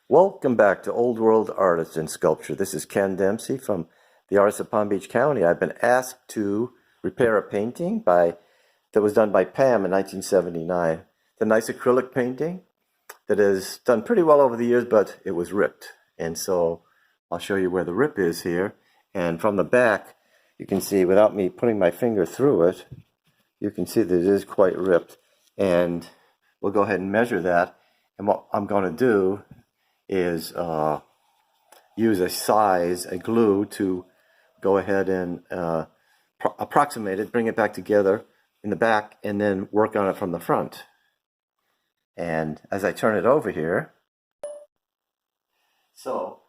Welcome back to Old World Artists in Sculpture. This is Ken Dempsey from the Artists of Palm Beach County. I've been asked to repair a painting that was done by Pam in 1979. It's a nice acrylic painting that has done pretty well over the years, but it was ripped. And so I'll show you where the rip is here. And from the back, you can see, without me putting my finger through it, you can see that it is quite ripped. And we'll go ahead and measure that. And what I'm going to do is use a glue to go ahead and approximate it, bring it back together in the back, and then work on it from the front. And as I turn it over here, so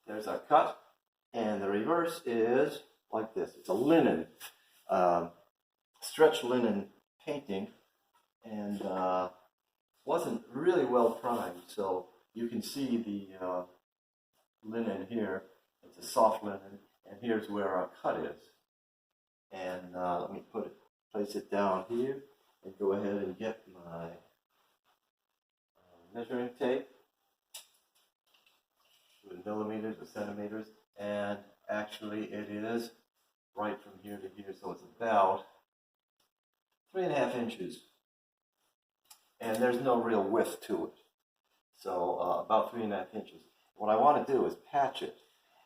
there's our cut, and the reverse is like this. It's a linen, stretch linen painting, and wasn't really well primed, so you can see the linen here. It's a soft linen, and here's where our cut is. And let me place it down here, and go ahead and get my measuring tape with millimeters or centimeters, and actually it is right from here to here, so it's about 3.5 inches. And there's no real width to it. So about 3.5 inches. What I want to do is patch it.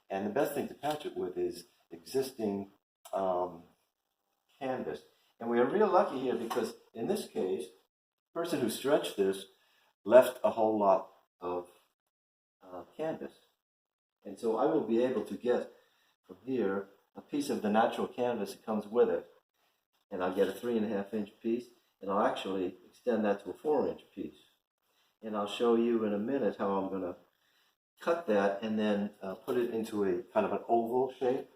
And the best thing to patch it with is existing canvas. And we are real lucky here because in this case, the person who stretched this left a whole lot of canvas. And so I will be able to get from here a piece of the natural canvas that comes with it. And I'll get a 3.5 inch piece. And I'll actually extend that to a 4-inch piece. And I'll show you in a minute how I'm going to cut that and then put it into a kind of an oval shape.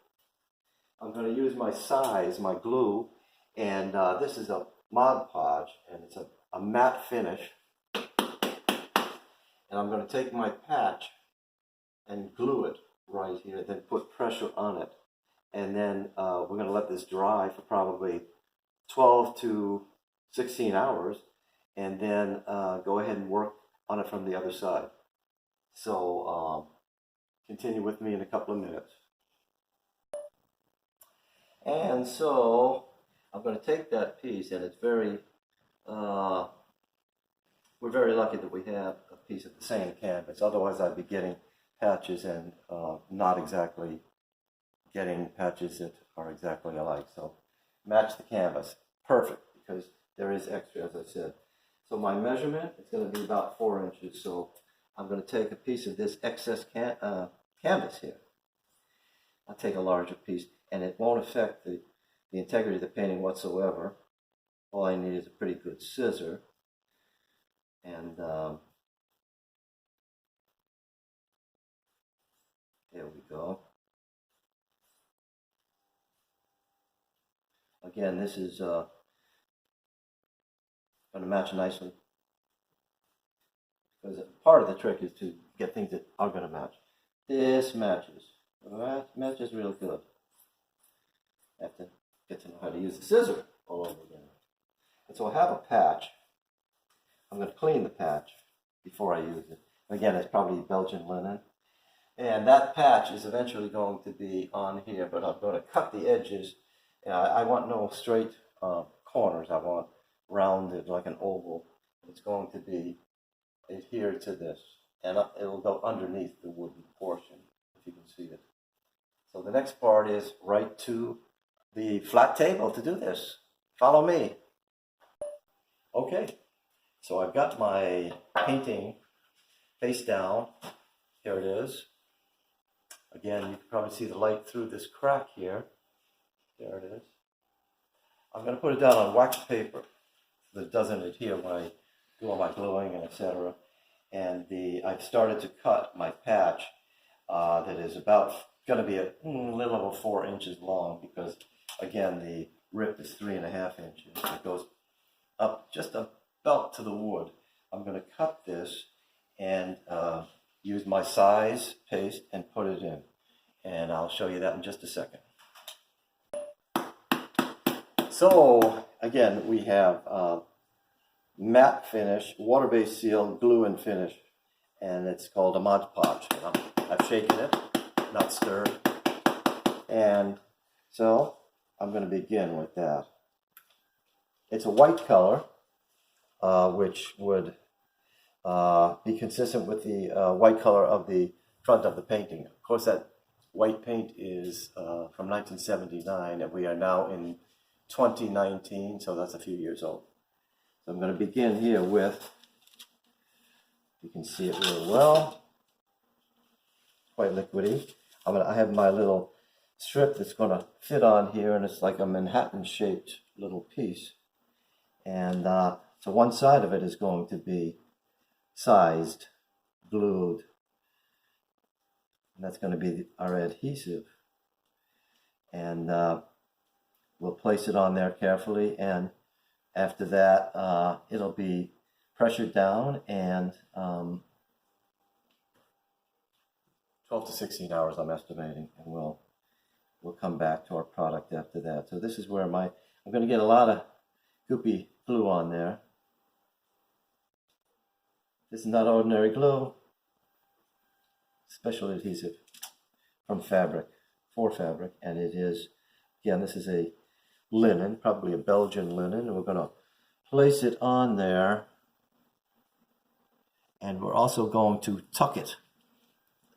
I'm going to use my size, my glue, and this is a Mod Podge, and it's a matte finish. And I'm going to take my patch and glue it right here, then put pressure on it. And then we're going to let this dry for probably 12 to 16 hours, and then go ahead and work on it from the other side. So continue with me in a couple of minutes. And so I'm going to take that piece, and it's we're very lucky that we have a piece of the same canvas. Otherwise I'd be getting patches and not exactly getting patches that are exactly alike. So match the canvas. Perfect, because there is extra, as I said. So my measurement is going to be about 4 inches. So I'm going to take a piece of this excess canvas here. I'll take a larger piece, and it won't affect the integrity of the painting whatsoever. All I need is a pretty good scissor. And there we go. Again, this is going to match nicely, because part of the trick is to get things that are going to match. This matches. Alright, matches real good. I have to get to know how to use the scissor all over again. And so I have a patch. I'm going to clean the patch before I use it. Again, it's probably Belgian linen. And that patch is eventually going to be on here, but I'm going to cut the edges. I want no straight corners. I want rounded like an oval. It's going to be adhered to this, and it will go underneath the wooden portion, if you can see it. So the next part is right to the flat table to do this. Follow me. Okay, so I've got my painting face down. Here it is. Again, you can probably see the light through this crack here. There it is. I'm going to put it down on wax paper so that it doesn't adhere when I do all my gluing and etc. And I've started to cut my patch that is about going to be a little over 4 inches long, because again the rip is 3.5 inches. It goes up just about to the wood. I'm going to cut this and use my size paste and put it in, and I'll show you that in just a second. So again, we have matte finish, water-based seal, glue and finish, and it's called a Mod Podge. I've shaken it, not stirred, and so I'm going to begin with that. It's a white color, which would be consistent with the white color of the front of the painting. Of course, that white paint is from 1979, and we are now in 2019, so that's a few years old. So I'm going to begin here with, you can see it really well, quite liquidy. I have my little strip that's going to fit on here, and it's like a Manhattan-shaped little piece. And so one side of it is going to be sized, glued, and that's going to be our adhesive. And we'll place it on there carefully, and after that it'll be pressured down, and 12 to 16 hours I'm estimating, and we'll come back to our product after that. So this is where I'm going to get a lot of goopy glue on there. This is not ordinary glue, special adhesive from fabric, for fabric, and it is, again, this is a linen, probably a Belgian linen, and we're going to place it on there, and we're also going to tuck it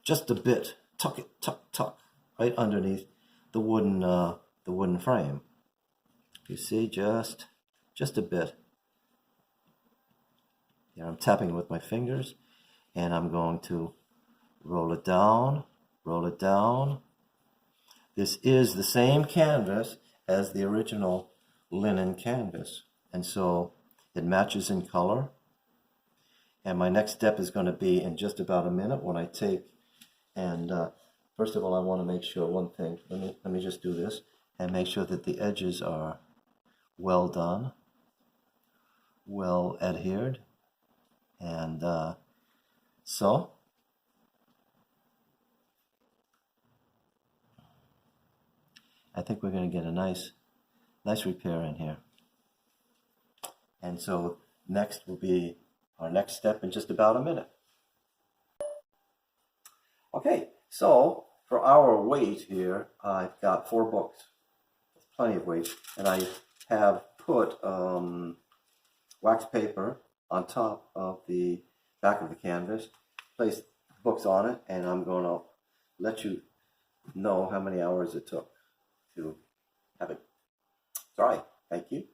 just a bit, tuck it, tuck, right underneath the wooden frame. You see, just a bit. Here I'm tapping with my fingers, and I'm going to roll it down, roll it down. This is the same canvas as the original linen canvas, and so it matches in color. And my next step is going to be in just about a minute when I take, and first of all, I want to make sure one thing. Let me just do this and make sure that the edges are well done, well adhered. And so I think we're going to get a nice repair in here. And so next will be our next step in just about a minute. Okay, so for our weight here, I've got 4 books. That's plenty of weight. And I have put wax paper on top of the back of the canvas, place books on it, and I'm going to let you know how many hours it took to have it dry. Thank you.